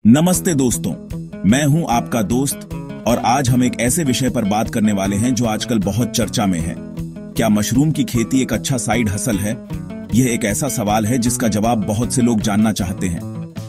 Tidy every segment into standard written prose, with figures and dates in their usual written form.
नमस्ते दोस्तों, मैं हूं आपका दोस्त और आज हम एक ऐसे विषय पर बात करने वाले हैं जो आजकल बहुत चर्चा में है। क्या मशरूम की खेती एक अच्छा साइड हसल है? यह एक ऐसा सवाल है जिसका जवाब बहुत से लोग जानना चाहते हैं,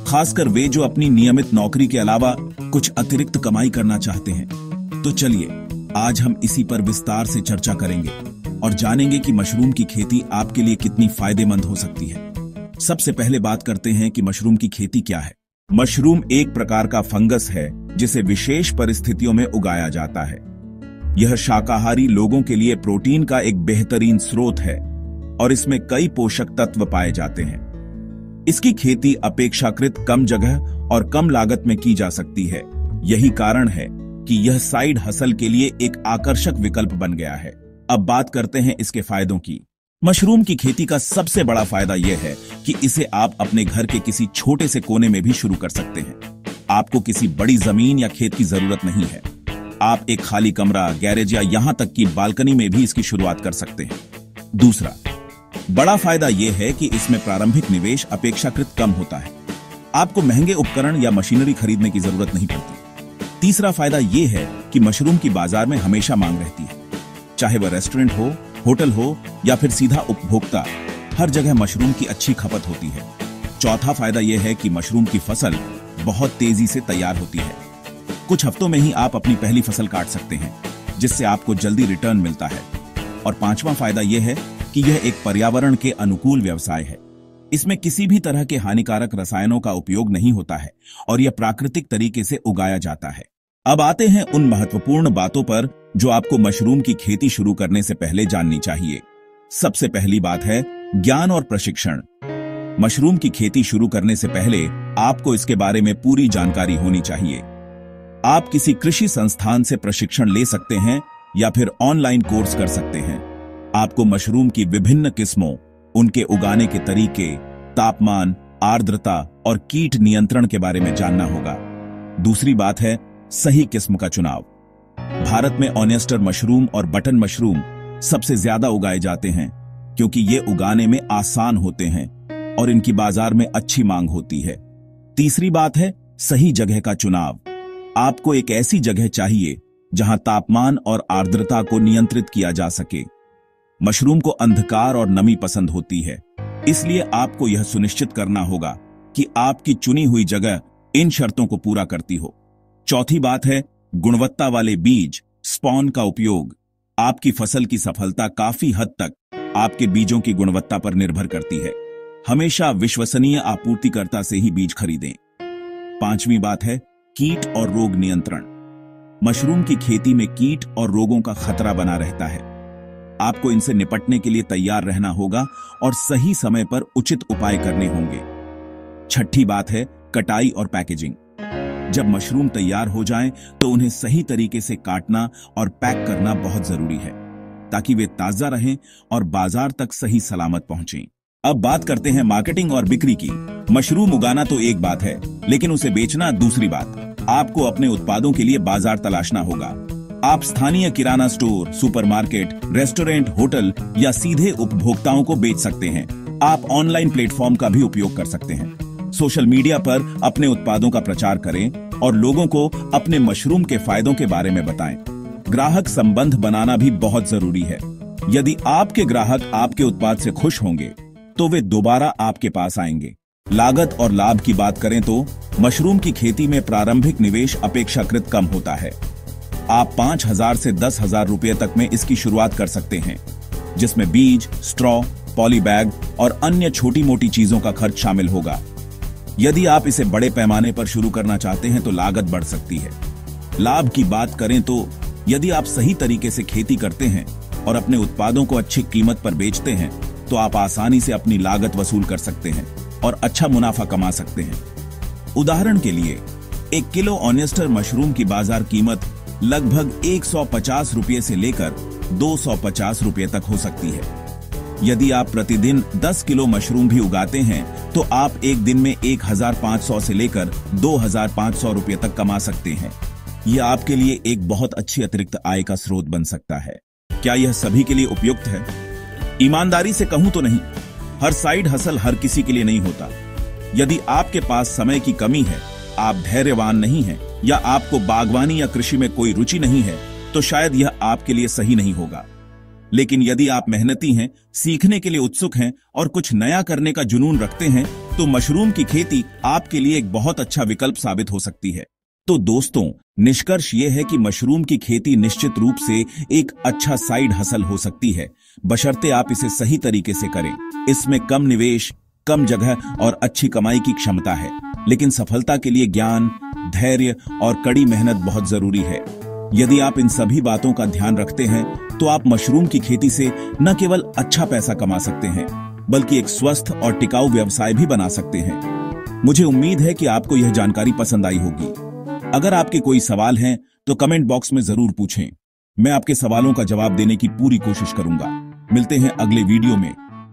खासकर वे जो अपनी नियमित नौकरी के अलावा कुछ अतिरिक्त कमाई करना चाहते हैं। तो चलिए आज हम इसी पर विस्तार से चर्चा करेंगे और जानेंगे कि मशरूम की खेती आपके लिए कितनी फायदेमंद हो सकती है। सबसे पहले बात करते हैं कि मशरूम की खेती क्या है। मशरूम एक प्रकार का फंगस है जिसे विशेष परिस्थितियों में उगाया जाता है। यह शाकाहारी लोगों के लिए प्रोटीन का एक बेहतरीन स्रोत है और इसमें कई पोषक तत्व पाए जाते हैं। इसकी खेती अपेक्षाकृत कम जगह और कम लागत में की जा सकती है। यही कारण है कि यह साइड हसल के लिए एक आकर्षक विकल्प बन गया है। अब बात करते हैं इसके फायदों की। मशरूम की खेती का सबसे बड़ा फायदा यह है कि इसे आप अपने घर के किसी छोटे से कोने में भी शुरू कर सकते हैं। आपको किसी बड़ी जमीन या खेत की जरूरत नहीं है। आप एक खाली कमरा, गैरेज या यहां तक कि बालकनी में भी इसकी शुरुआत कर सकते हैं। दूसरा बड़ा फायदा यह है कि इसमें प्रारंभिक निवेश अपेक्षाकृत कम होता है। आपको महंगे उपकरण या मशीनरी खरीदने की जरूरत नहीं पड़ती। तीसरा फायदा यह है कि मशरूम की बाजार में हमेशा मांग रहती है। चाहे वह रेस्टोरेंट हो, होटल हो या फिर सीधा उपभोक्ता, हर जगह मशरूम की अच्छी खपत होती है। चौथा फायदा यह है कि मशरूम की फसल बहुत तेजी से तैयार होती है। कुछ हफ्तों में ही आप अपनी पहली फसल काट सकते हैं, जिससे आपको जल्दी रिटर्न मिलता है। और पांचवा फायदा यह है कि यह एक पर्यावरण के अनुकूल व्यवसाय है। इसमें किसी भी तरह के हानिकारक रसायनों का उपयोग नहीं होता है और यह प्राकृतिक तरीके से उगाया जाता है। अब आते हैं उन महत्वपूर्ण बातों पर जो आपको मशरूम की खेती शुरू करने से पहले जाननी चाहिए। सबसे पहली बात है ज्ञान और प्रशिक्षण। मशरूम की खेती शुरू करने से पहले आपको इसके बारे में पूरी जानकारी होनी चाहिए। आप किसी कृषि संस्थान से प्रशिक्षण ले सकते हैं या फिर ऑनलाइन कोर्स कर सकते हैं। आपको मशरूम की विभिन्न किस्मों, उनके उगाने के तरीके, तापमान, आर्द्रता और कीट नियंत्रण के बारे में जानना होगा। दूसरी बात है सही किस्म का चुनाव। भारत में ऑनेस्टर मशरूम और बटन मशरूम सबसे ज्यादा उगाए जाते हैं क्योंकि ये उगाने में आसान होते हैं और इनकी बाजार में अच्छी मांग होती है। तीसरी बात है सही जगह का चुनाव। आपको एक ऐसी जगह चाहिए जहां तापमान और आर्द्रता को नियंत्रित किया जा सके। मशरूम को अंधकार और नमी पसंद होती है, इसलिए आपको यह सुनिश्चित करना होगा कि आपकी चुनी हुई जगह इन शर्तों को पूरा करती हो। चौथी बात है गुणवत्ता वाले बीज, स्पॉन का उपयोग। आपकी फसल की सफलता काफी हद तक आपके बीजों की गुणवत्ता पर निर्भर करती है। हमेशा विश्वसनीय आपूर्तिकर्ता से ही बीज खरीदें। पांचवी बात है कीट और रोग नियंत्रण। मशरूम की खेती में कीट और रोगों का खतरा बना रहता है। आपको इनसे निपटने के लिए तैयार रहना होगा और सही समय पर उचित उपाय करने होंगे। छठी बात है कटाई और पैकेजिंग। जब मशरूम तैयार हो जाएं, तो उन्हें सही तरीके से काटना और पैक करना बहुत जरूरी है ताकि वे ताजा रहें और बाजार तक सही सलामत पहुंचें। अब बात करते हैं मार्केटिंग और बिक्री की। मशरूम उगाना तो एक बात है, लेकिन उसे बेचना दूसरी बात। आपको अपने उत्पादों के लिए बाजार तलाशना होगा। आप स्थानीय किराना स्टोर, सुपरमार्केट, रेस्टोरेंट, होटल या सीधे उपभोक्ताओं को बेच सकते हैं। आप ऑनलाइन प्लेटफॉर्म का भी उपयोग कर सकते हैं। सोशल मीडिया पर अपने उत्पादों का प्रचार करें और लोगों को अपने मशरूम के फायदों के बारे में बताएं। ग्राहक संबंध बनाना भी बहुत जरूरी है। यदि आपके ग्राहक आपके उत्पाद से खुश होंगे तो वे दोबारा आपके पास आएंगे। लागत और लाभ की बात करें तो मशरूम की खेती में प्रारंभिक निवेश अपेक्षाकृत कम होता है। आप 5,000 से 10,000 रुपए तक में इसकी शुरुआत कर सकते हैं, जिसमें बीज, स्ट्रॉ, पॉली बैग और अन्य छोटी मोटी चीजों का खर्च शामिल होगा। यदि आप इसे बड़े पैमाने पर शुरू करना चाहते हैं तो लागत बढ़ सकती है। लाभ की बात करें तो यदि आप सही तरीके से खेती करते हैं और अपने उत्पादों को अच्छी कीमत पर बेचते हैं तो आप आसानी से अपनी लागत वसूल कर सकते हैं और अच्छा मुनाफा कमा सकते हैं। उदाहरण के लिए 1 किलो ऑनेस्टर मशरूम की बाजार कीमत लगभग 150 रुपये से लेकर 250 रुपये तक हो सकती है। यदि आप प्रतिदिन 10 किलो मशरूम भी उगाते हैं तो आप एक दिन में 1,500 से लेकर 2,500 रुपये तक कमा सकते हैं। यह आपके लिए एक बहुत अच्छी अतिरिक्त आय का स्रोत बन सकता है। क्या यह सभी के लिए उपयुक्त है? ईमानदारी से कहूं तो नहीं। हर साइड हसल हर किसी के लिए नहीं होता। यदि आपके पास समय की कमी है आप धैर्यवान नहीं हैं या आपको बागवानी या कृषि में कोई रुचि नहीं है तो शायद यह आपके लिए सही नहीं होगा। लेकिन यदि आप मेहनती हैं, सीखने के लिए उत्सुक हैं और कुछ नया करने का जुनून रखते हैं तो मशरूम की खेती आपके लिए एक बहुत अच्छा विकल्प साबित हो सकती है। तो दोस्तों, निष्कर्ष यह है कि मशरूम की खेती निश्चित रूप से एक अच्छा साइड हसल हो सकती है, बशर्ते आप इसे सही तरीके से करें। इसमें कम निवेश, कम जगह और अच्छी कमाई की क्षमता है, लेकिन सफलता के लिए ज्ञान, धैर्य और कड़ी मेहनत बहुत जरूरी है। यदि आप इन सभी बातों का ध्यान रखते हैं तो आप मशरूम की खेती से न केवल अच्छा पैसा कमा सकते हैं, बल्कि एक स्वस्थ और टिकाऊ व्यवसाय भी बना सकते हैं। मुझे उम्मीद है कि आपको यह जानकारी पसंद आई होगी। अगर आपके कोई सवाल हैं तो कमेंट बॉक्स में जरूर पूछें। मैं आपके सवालों का जवाब देने की पूरी कोशिश करूंगा। मिलते हैं अगले वीडियो में।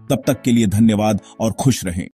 तब तक के लिए धन्यवाद और खुश रहें।